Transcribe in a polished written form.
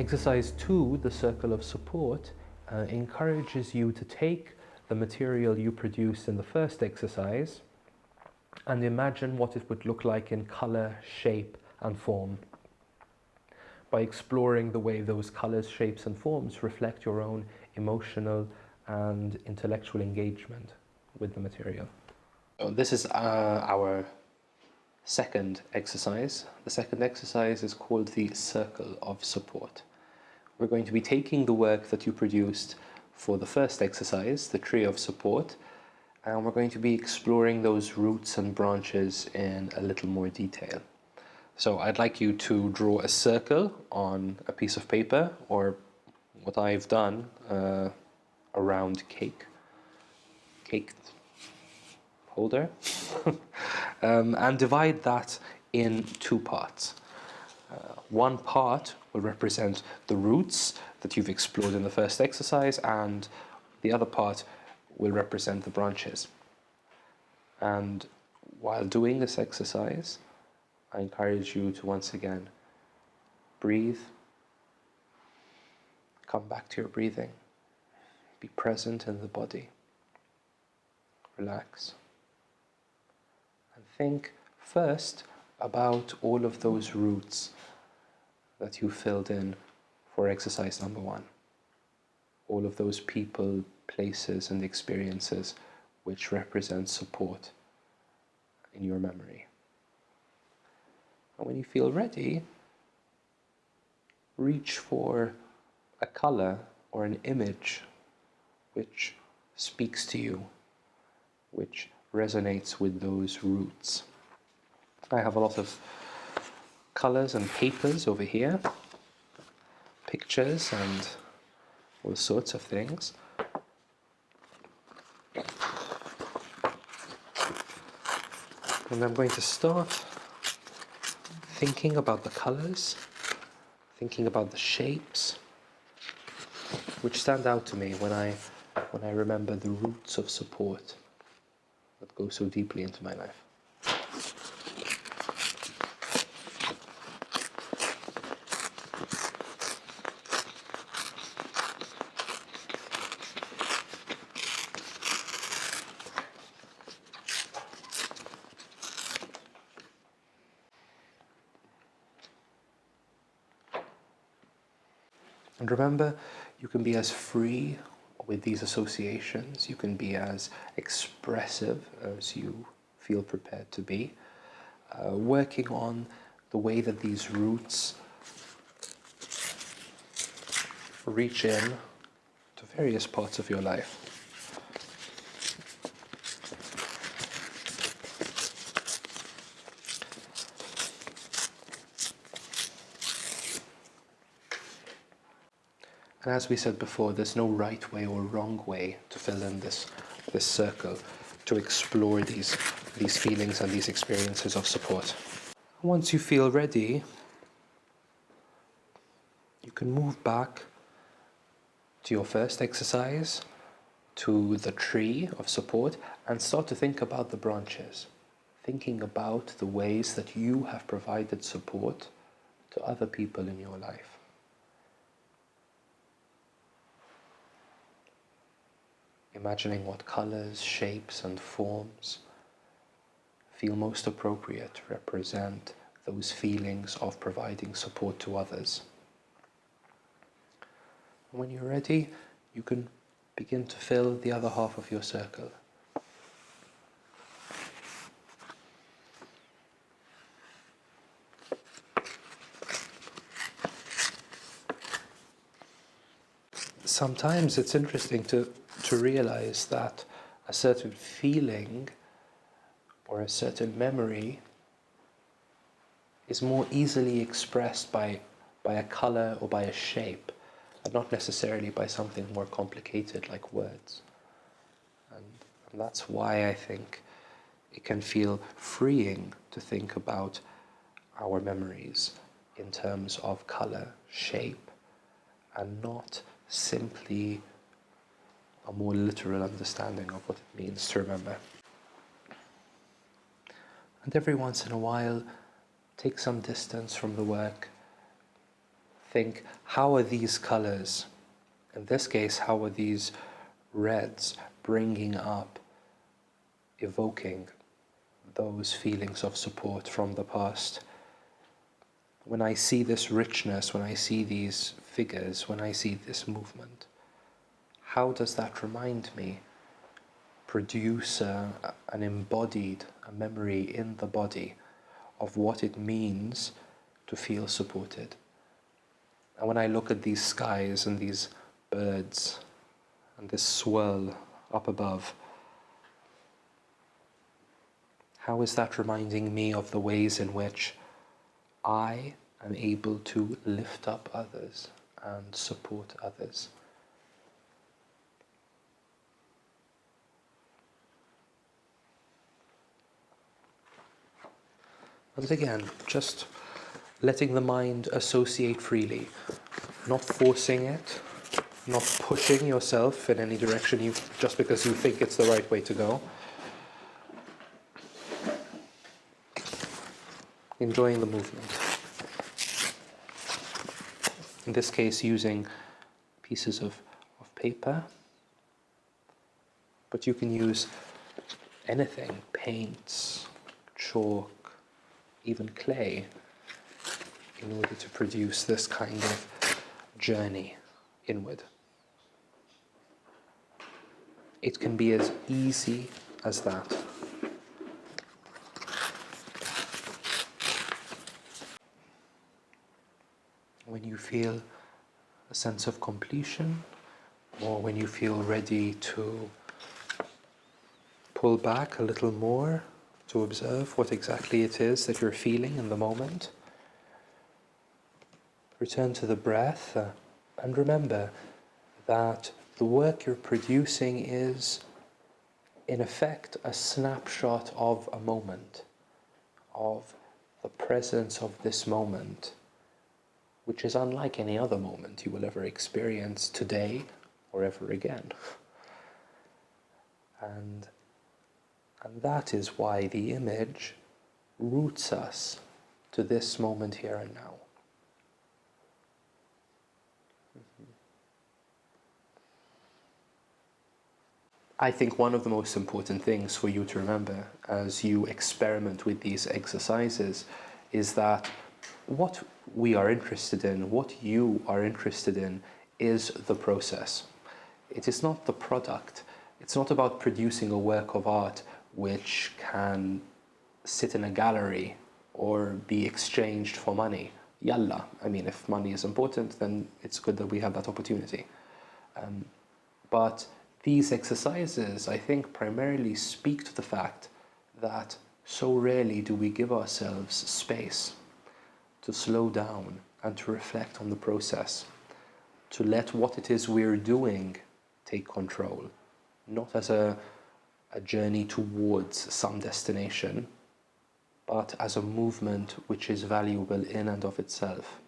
Exercise 2, the circle of support, encourages you to take the material you produced in the first exercise and imagine what it would look like in colour, shape and form. By exploring the way those colours, shapes and forms reflect your own emotional and intellectual engagement with the material. So this is our second exercise. The second exercise is called the circle of support. We're going to be taking the work that you produced for the first exercise, the tree of support, and we're going to be exploring those roots and branches in a little more detail. So I'd like you to draw a circle on a piece of paper, or what I've done, a round cake holder, and divide that in two parts. One part will represent the roots that you've explored in the first exercise, and the other part will represent the branches. And while doing this exercise, I encourage you to once again breathe, come back to your breathing, be present in the body, relax, and think first about all of those roots that you filled in for exercise number 1. All of those people, places and experiences which represent support in your memory. And when you feel ready, reach for a color or an image which speaks to you, which resonates with those roots. I have a lot of colors and papers over here, pictures and all sorts of things. And I'm going to start thinking about the colors, thinking about the shapes, which stand out to me when I remember the roots of support that go so deeply into my life. And remember, you can be as free with these associations, you can be as expressive as you feel prepared to be, working on the way that these roots reach in to various parts of your life. And as we said before, there's no right way or wrong way to fill in this circle, to explore these feelings and these experiences of support. Once you feel ready, you can move back to your first exercise, to the tree of support, and start to think about the branches, thinking about the ways that you have provided support to other people in your life. Imagining what colors, shapes and forms feel most appropriate to represent those feelings of providing support to others. And when you're ready, you can begin to fill the other half of your circle. Sometimes it's interesting to realize that a certain feeling or a certain memory is more easily expressed by a color or by a shape, and not necessarily by something more complicated like words. And that's why I think it can feel freeing to think about our memories in terms of color, shape, and not simply a more literal understanding of what it means to remember. And every once in a while, take some distance from the work, think, how are these colors, in this case, how are these reds bringing up, evoking those feelings of support from the past? When I see this richness, when I see these figures, when I see this movement, how does that remind me, produce an embodied, a memory in the body of what it means to feel supported? And when I look at these skies and these birds and this swirl up above, how is that reminding me of the ways in which I am able to lift up others and support others? And again, just letting the mind associate freely, not forcing it, not pushing yourself in any direction just because you think it's the right way to go. Enjoying the movement. In this case, using pieces of paper, but you can use anything, paints, chalk, even clay, in order to produce this kind of journey inward. It can be as easy as that. When you feel a sense of completion, or when you feel ready to pull back a little more to observe what exactly it is that you're feeling in the moment, return to the breath and remember that the work you're producing is, in effect, a snapshot of a moment, of the presence of this moment, which is unlike any other moment you will ever experience today or ever again. And that is why the image roots us to this moment here and now. I think one of the most important things for you to remember as you experiment with these exercises is that what we are interested in, what you are interested in, is the process. It is not the product. It's not about producing a work of art which can sit in a gallery or be exchanged for money. Yalla. I mean, if money is important, then it's good that we have that opportunity. But these exercises, I think, primarily speak to the fact that so rarely do we give ourselves space to slow down and to reflect on the process, to let what it is we're doing take control, not as a journey towards some destination, but as a movement which is valuable in and of itself.